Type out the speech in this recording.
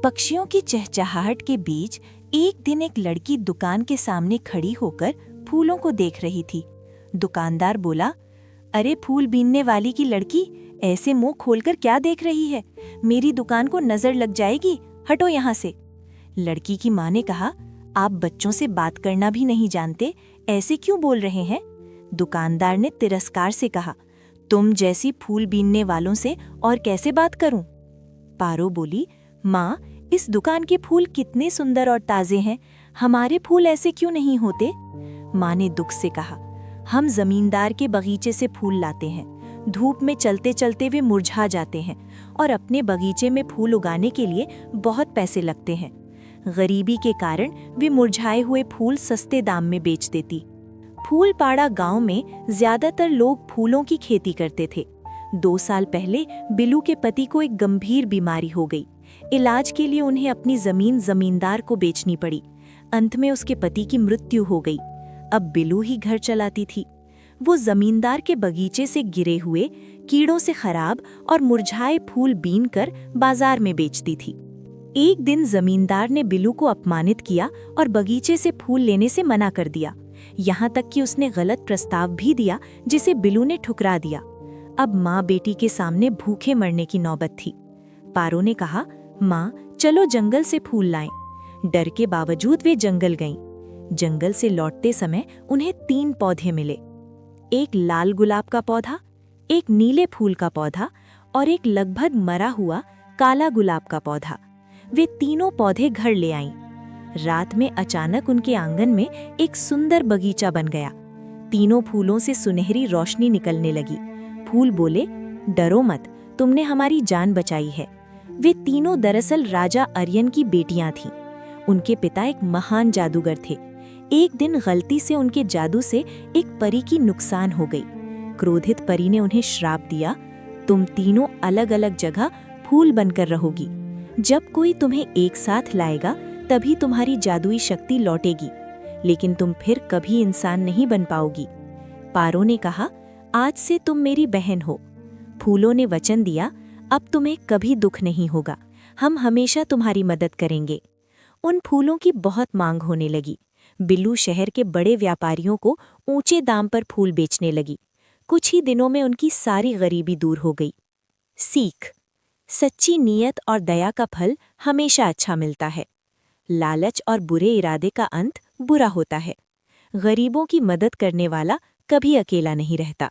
पक्षियों की चहचहाहट के बीच एक दिन एक लड़की दुकान के सामने खड़ी होकर फूलों को देख रही थी। दुकानदार बोला, अरे फूल बीनने वाली की लड़की, ऐसे मुंह खोलकर क्या देख रही है? मेरी दुकान को नजर लग जाएगी, हटो यहाँ से। लड़की की माँ ने कहा, आप बच्चों से बात करना भी नहीं जानते, ऐसे क्यों बोल रहे हैं? दुकानदार ने तिरस्कार से कहा, तुम जैसी फूल बीनने वालों से और कैसे बात करूं? पारो बोली, माँ, इस दुकान के फूल कितने सुंदर और ताजे हैं, हमारे फूल ऐसे क्यों नहीं होते? माँ ने दुख से कहा, हम जमींदार के बगीचे से फूल लाते हैं, धूप में चलते चलते वे मुरझा जाते हैं और अपने बगीचे में फूल उगाने के लिए बहुत पैसे लगते हैं। गरीबी के कारण वे मुरझाए हुए फूल सस्ते दाम में बेच देती। फूलपाड़ा गांव में ज्यादातर लोग फूलों की खेती करते थे। 2 साल पहले बिलू के पति को एक गंभीर बीमारी हो गई। इलाज के लिए उन्हें अपनी जमीन जमींदार को बेचनी पड़ी। अंत में उसके पति की मृत्यु हो गई। अब बिलू ही घर चलाती थी। वो जमींदार के बगीचे से गिरे हुए, कीड़ों से खराब और मुरझाए फूल बीन कर बाजार में बेचती थी। एक दिन जमींदार ने बिलू को अपमानित किया और बगीचे से फूल लेने से मना कर दिया। यहाँ तक कि उसने गलत प्रस्ताव भी दिया, जिसे बिलू ने ठुकरा दिया। अब माँ बेटी के सामने भूखे मरने की नौबत थी। पारो ने कहा, माँ, चलो जंगल से फूल लाएं। डर के बावजूद वे जंगल गईं। जंगल से लौटते समय उन्हें 3 पौधे मिले। एक लाल गुलाब का पौधा, एक नीले फूल का पौधा और एक लगभग मरा हुआ काला गुलाब का पौधा। वे तीनों पौधे घर ले आईं। रात में अचानक उनके आंगन में एक सुंदर बगीचा बन गया। तीनों फूलों से सुनहरी रोशनी निकलने लगी। फूल बोले, डरो मत, तुमने हमारी जान बचाई है। वे तीनों दरअसल राजा अरियन की बेटियां थीं। उनके पिता एक महान जादूगर थे। एक दिन गलती से उनके जादू से एक परी की नुकसान हो गई। क्रोधित परी ने उन्हें श्राप दिया, तुम तीनों अलग अलग जगह फूल बनकर रहोगी। जब कोई तुम्हें एक साथ लाएगा तभी तुम्हारी जादुई शक्ति लौटेगी, लेकिन तुम फिर कभी इंसान नहीं बन पाओगी। पारो ने कहा, आज से तुम मेरी बहन हो। फूलों ने वचन दिया, अब तुम्हें कभी दुख नहीं होगा, हम हमेशा तुम्हारी मदद करेंगे। उन फूलों की बहुत मांग होने लगी। बिल्लू शहर के बड़े व्यापारियों को ऊंचे दाम पर फूल बेचने लगी। कुछ ही दिनों में उनकी सारी गरीबी दूर हो गई। सीख: सच्ची नीयत और दया का फल हमेशा अच्छा मिलता है। लालच और बुरे इरादे का अंत बुरा होता है। गरीबों की मदद करने वाला कभी अकेला नहीं रहता।